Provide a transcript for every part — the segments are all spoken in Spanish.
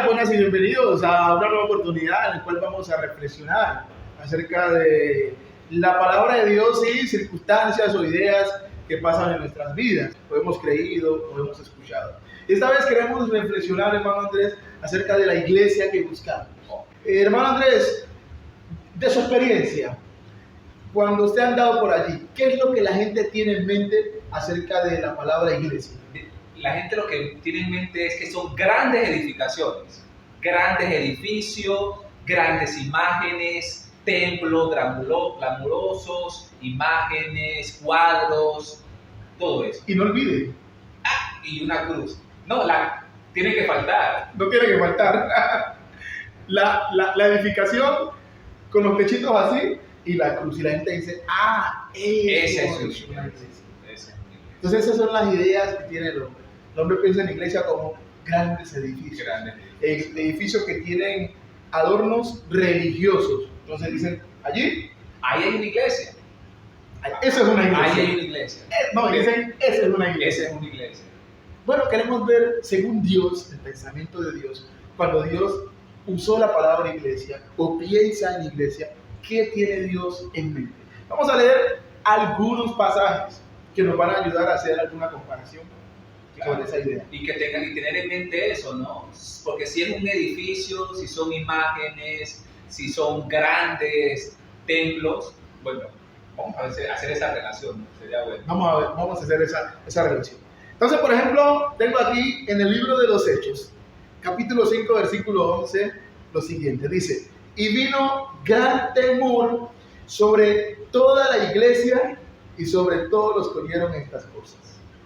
tal? Buenas y bienvenidos a una nueva oportunidad en la cual vamos a reflexionar acerca de la palabra de Dios y circunstancias o ideas que pasan en nuestras vidas, o hemos creído o hemos escuchado. Esta vez queremos reflexionar, hermano Andrés, acerca de la iglesia que buscamos. Hermano Andrés, de su experiencia, cuando usted ha andado por allí, ¿qué es lo que la gente tiene en mente acerca de la palabra iglesia? La gente lo que tiene en mente es que son grandes edificaciones, grandes edificios, grandes imágenes, templos glamurosos, imágenes, cuadros, todo eso. Y no olvide. Y una cruz. No, tiene que faltar. No tiene que faltar. La edificación con los techitos así y la cruz. Y la gente dice, esa es una iglesia. Entonces esas son las ideas que tiene el hombre. El hombre piensa en la iglesia como grandes edificios. Edificios que tienen adornos religiosos. Entonces dicen, allí. Ahí hay una iglesia. Eso es una iglesia. Ahí hay una iglesia. No, dicen, esa es una iglesia. Esa es una iglesia. Bueno, queremos ver, según Dios, el pensamiento de Dios, cuando Dios usó la palabra iglesia o piensa en iglesia, ¿qué tiene Dios en mente? Vamos a leer algunos pasajes que nos van a ayudar a hacer alguna comparación sobre esa idea. Y que tengan y tener en mente eso, ¿no? Porque si es un edificio, si son imágenes, si son grandes templos, bueno, vamos a hacer esa relación, sería bueno. Vamos a hacer esa relación. Entonces, por ejemplo, tengo aquí en el libro de los Hechos, capítulo 5, versículo 11, lo siguiente, dice, y vino gran temor sobre toda la iglesia y sobre todos los que oyeron estas cosas.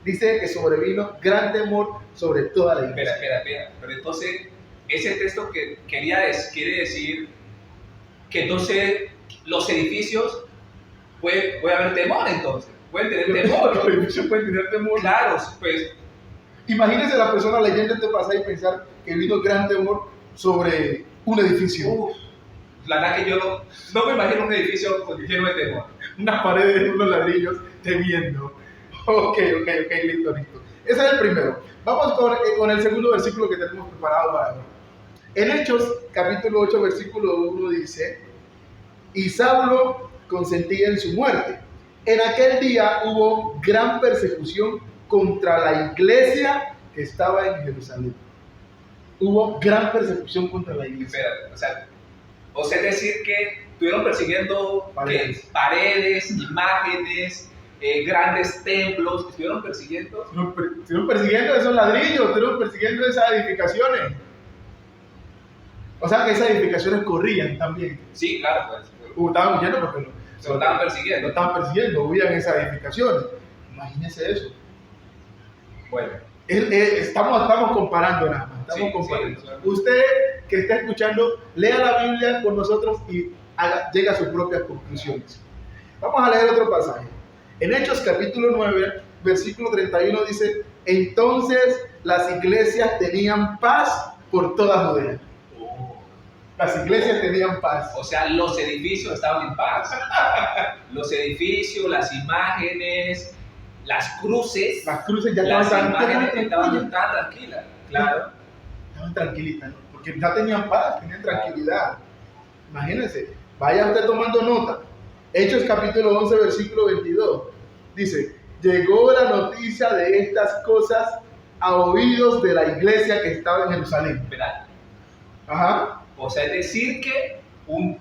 Dice que sobrevino gran temor sobre toda la iglesia. Espera. Pero entonces, ese texto quiere decir que entonces los edificios puede haber temor entonces. Pueden tener temor. Los edificios pueden tener temor. Claro, pues. Imagínese la persona leyendo este pasaje y pensar que vino gran temor sobre un edificio. La verdad que yo no me imagino un edificio lleno de temor. Unas paredes, unos ladrillos, temiendo. Ok, listo. Ese es el primero. Vamos con el segundo versículo que tenemos preparado para hoy. En Hechos, capítulo 8, versículo 1 dice, y Saulo consentía en su muerte. En aquel día hubo gran persecución contra la iglesia que estaba en Jerusalén. Hubo gran persecución contra la iglesia. Espera, o sea, es decir que estuvieron persiguiendo paredes, imágenes, grandes templos, estuvieron persiguiendo. Estuvieron persiguiendo esos ladrillos, estuvieron persiguiendo esas edificaciones. O sea que esas edificaciones corrían también. Sí, claro, pues. Estaban huyendo porque lo estaban persiguiendo. Lo estaban persiguiendo, huían esas edificaciones. Imagínense eso. Bueno. Estamos comparando nada más. Estamos comparando. Sí. Usted que está escuchando, lea la Biblia con nosotros y llega a sus propias conclusiones. Vamos a leer otro pasaje. En Hechos capítulo 9, versículo 31 dice, entonces las iglesias tenían paz por toda Judea. Las iglesias tenían paz. O sea, los edificios estaban en paz. Los edificios, las imágenes, las cruces. Las cruces ya estaban tan tranquilas. Claro. Estaban tranquilitas, ¿no? Porque ya tenían paz, tenían tranquilidad. Imagínense, vaya usted tomando nota. Hechos capítulo 11, versículo 22. Dice, llegó la noticia de estas cosas a oídos de la iglesia que estaba en Jerusalén. ¿Verdad? Ajá. O sea, es decir que un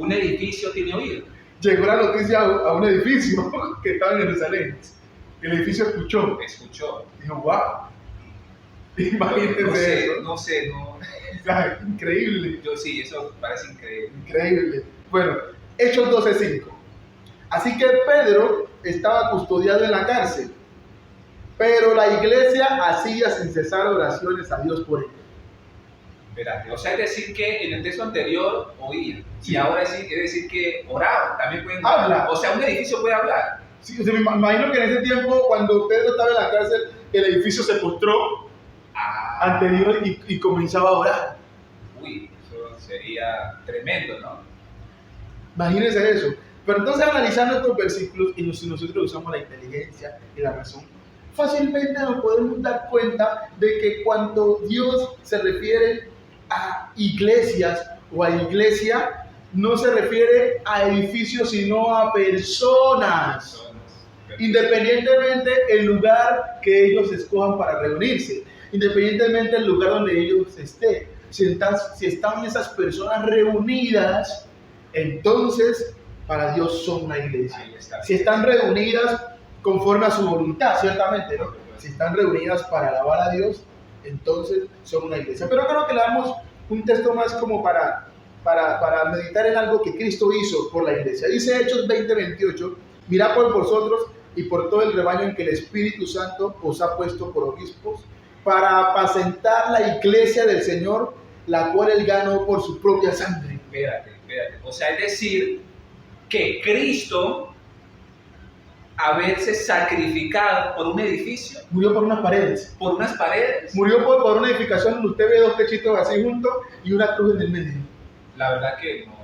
edificio tiene oído. Llegó la noticia a un edificio que estaba en Jerusalén. El edificio escuchó. Dijo, wow. Imagínense eso. No sé. O sea, increíble. Sí, eso parece increíble. Increíble. Bueno, Hechos 12:5. Así que Pedro estaba custodiado en la cárcel, pero la iglesia hacía sin cesar oraciones a Dios por él. O sea, es decir que en el texto anterior oían, sí. Y ahora es decir que oraban, también pueden hablar. O sea, un edificio puede hablar. Sí, o sea, me imagino que en ese tiempo, cuando Pedro estaba en la cárcel, el edificio se postró ante Dios y comenzaba a orar. Uy, eso sería tremendo, ¿no? Imagínense eso. Pero entonces, analizando estos versículos, y si nosotros usamos la inteligencia y la razón, fácilmente nos podemos dar cuenta de que cuando Dios se refiere a iglesias o a iglesia no se refiere a edificios, sino a personas. Independientemente el lugar que ellos escojan para reunirse, independientemente del lugar donde ellos estén. Si están esas personas reunidas, entonces para Dios son una iglesia. Si están reunidas conforme a su voluntad, ciertamente, ¿no? Si están reunidas para alabar a Dios, entonces son una iglesia. Pero creo que le damos un texto más como para meditar en algo que Cristo hizo por la iglesia. Dice Hechos 20:28, mirad por vosotros y por todo el rebaño en que el Espíritu Santo os ha puesto por obispos, para apacentar la iglesia del Señor, la cual Él ganó por su propia sangre. Espérate. O sea, es decir, que Cristo, haberse sacrificado por un edificio, Murió por unas paredes. por unas paredes, Murió por una edificación donde usted ve dos techitos así juntos y una cruz en el medio. la verdad que no.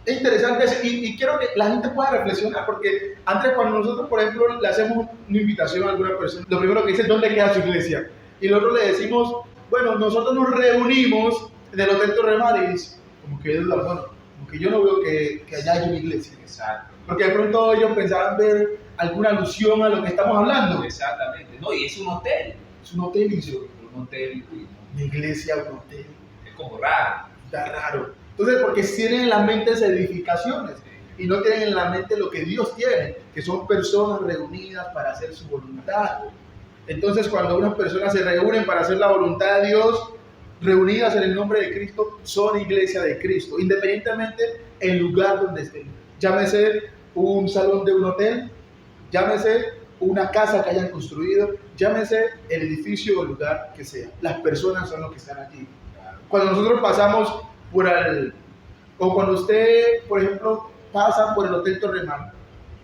Es interesante eso, y quiero que la gente pueda reflexionar, porque antes cuando nosotros, por ejemplo, le hacemos una invitación a alguna persona, lo primero que dice es ¿dónde queda su iglesia? Y nosotros le decimos, bueno, nosotros nos reunimos en el Hotel Torremar, y dice, como que yo no veo que allá hay una iglesia. Exacto. Porque de pronto ellos pensarán ver alguna alusión a lo que estamos hablando. Exactamente. No, y es un hotel. Es un hotel, y dice, Un hotel, una iglesia, un hotel, es como raro. está raro. Entonces, porque tienen en la mente esas edificaciones y no tienen en la mente lo que Dios tiene, que son personas reunidas para hacer su voluntad. Entonces, cuando unas personas se reúnen para hacer la voluntad de Dios, reunidas en el nombre de Cristo, son iglesia de Cristo, independientemente el lugar donde estén. Llámese un salón de un hotel, llámese una casa que hayan construido, llámese el edificio o el lugar que sea. Las personas son los que están allí. Cuando nosotros pasamos o cuando usted, por ejemplo, pasa por el Hotel Torremar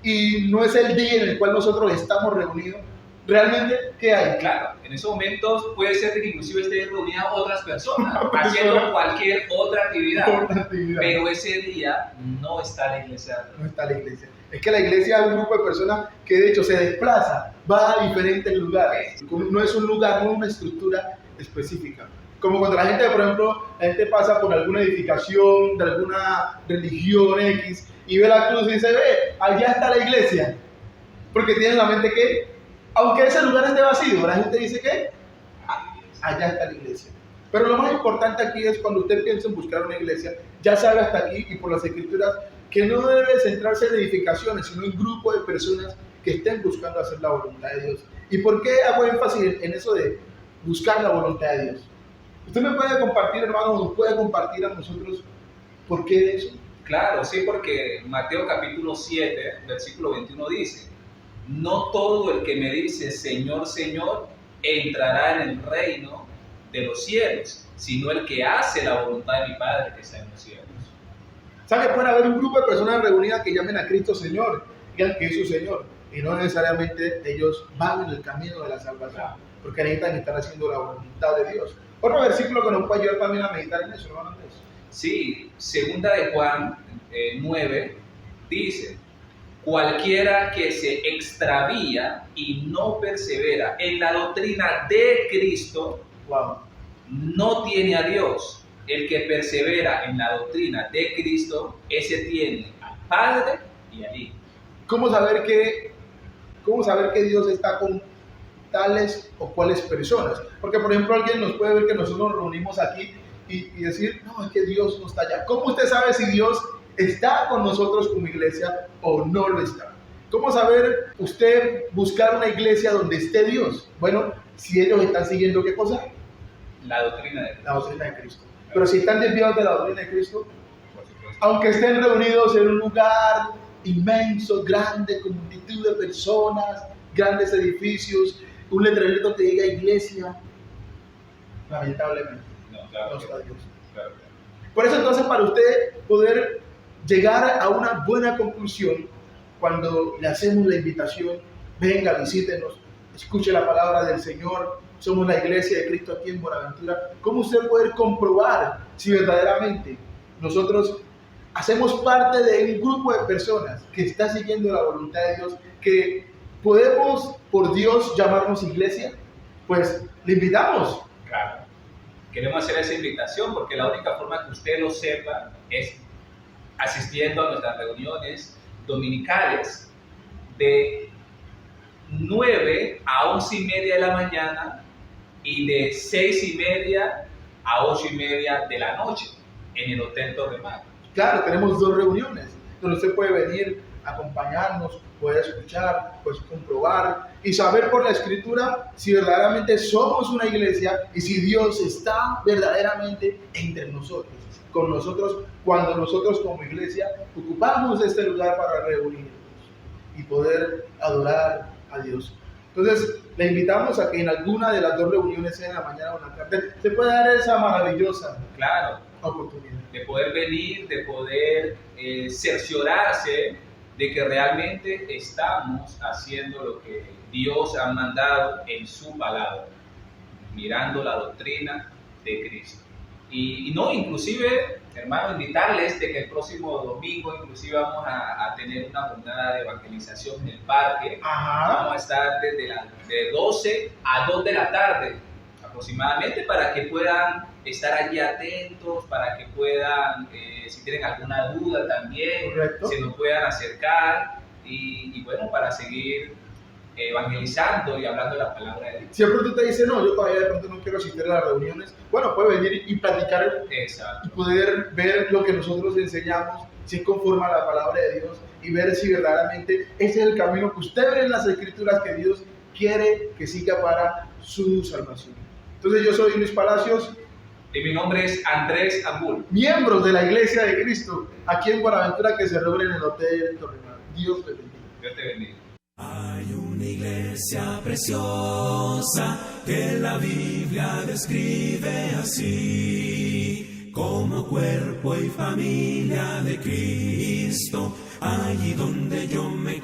y no es el día en el cual nosotros estamos reunidos, realmente, ¿qué hay? Claro, en esos momentos puede ser que inclusive estén reunidas otras personas haciendo cualquier otra actividad, pero ese día no está la iglesia. No está la iglesia. Es que la iglesia es un grupo de personas que de hecho se desplaza, va a diferentes lugares. No es un lugar, no es una estructura específica. Como cuando la gente, por ejemplo, la gente pasa por alguna edificación de alguna religión X y ve la cruz y dice, ve, allá está la iglesia. Porque tiene en la mente que, aunque ese lugar esté vacío, la gente dice que allá está la iglesia. Pero lo más importante aquí es cuando usted piensa en buscar una iglesia, ya sabe hasta aquí y por las escrituras que no debe centrarse en edificaciones, sino en grupos de personas que estén buscando hacer la voluntad de Dios. ¿Y por qué hago énfasis en eso de buscar la voluntad de Dios? Usted me puede compartir, hermano, nos puede compartir a nosotros por qué eso. Claro, sí, porque Mateo capítulo 7, versículo 21 dice, no todo el que me dice Señor, Señor, entrará en el reino de los cielos, sino el que hace la voluntad de mi Padre que está en los cielos. ¿Sabe? Puede haber un grupo de personas reunidas que llamen a Cristo Señor, digan que es su Señor, y no necesariamente ellos van en el camino de la salvación, porque necesitan estar haciendo la voluntad de Dios. Otro versículo que nos puede ayudar también a meditar en eso, hermano Andrés. Sí, segunda de Juan 9 dice, cualquiera que se extravía y no persevera en la doctrina de Cristo, no tiene a Dios. El que persevera en la doctrina de Cristo, ese tiene al Padre y al Hijo. ¿Cómo saber que Dios está con tales o cuales personas? Porque, por ejemplo, alguien nos puede ver que nosotros nos reunimos aquí y decir, no, es que Dios no está allá. ¿Cómo usted sabe si Dios está con nosotros como iglesia o no lo está? ¿Cómo saber usted buscar una iglesia donde esté Dios? Bueno, si ellos están siguiendo ¿qué cosa? La doctrina de Cristo. La doctrina de Cristo. Pero si están desviados de la doctrina de Cristo, aunque estén reunidos en un lugar inmenso, grande, con multitud de personas, grandes edificios, un letrerito que diga iglesia, lamentablemente no está Dios. Claro. Por eso entonces, para usted poder llegar a una buena conclusión, cuando le hacemos la invitación, venga, visítenos, escuche la palabra del Señor, somos la iglesia de Cristo aquí en Buenaventura. ¿Cómo usted puede comprobar si verdaderamente nosotros hacemos parte de un grupo de personas que está siguiendo la voluntad de Dios, que podemos por Dios llamarnos iglesia? Pues le invitamos. Claro. queremos hacer esa invitación porque la única forma que usted lo sepa es asistiendo a nuestras reuniones dominicales de 9 a 11:30 de la mañana y de 6:30 a 8:30 de la noche en el Hotel Torre Mar. Claro, tenemos 2 reuniones donde usted puede venir, acompañarnos, poder escuchar, pues comprobar y saber por la Escritura si verdaderamente somos una iglesia y si Dios está verdaderamente entre nosotros, con nosotros, cuando nosotros como iglesia ocupamos este lugar para reunirnos y poder adorar a Dios. Entonces, le invitamos a que en alguna de las 2 reuniones, sea en la mañana o en la tarde, se pueda dar esa maravillosa oportunidad. De poder venir, de poder cerciorarse de que realmente estamos haciendo lo que Dios ha mandado en su palabra, mirando la doctrina de Cristo. Y no, inclusive, hermano, invitarles de que el próximo domingo inclusive vamos a tener una jornada de evangelización en el parque. Vamos a estar de 12 a 2 de la tarde aproximadamente para que puedan estar allí atentos, para que puedan, si tienen alguna duda también, se nos puedan acercar y bueno, para seguir evangelizando y hablando de la palabra de Dios. Si de pronto te dice, no, yo todavía de pronto no quiero asistir a las reuniones, bueno, puede venir y platicar. Exacto. Y poder ver lo que nosotros enseñamos, si es conforme a la palabra de Dios y ver si verdaderamente ese es el camino que usted ve en las Escrituras que Dios quiere que siga para su salvación. Entonces yo soy Luis Palacios. Y mi nombre es Andrés Ambul. Miembros de la Iglesia de Cristo, aquí en Buenaventura, que se reúnen en el Hotel Torre Mar. Dios te bendiga. Dios te bendiga. Hay una iglesia preciosa que la Biblia describe así, como cuerpo y familia de Cristo, allí donde yo me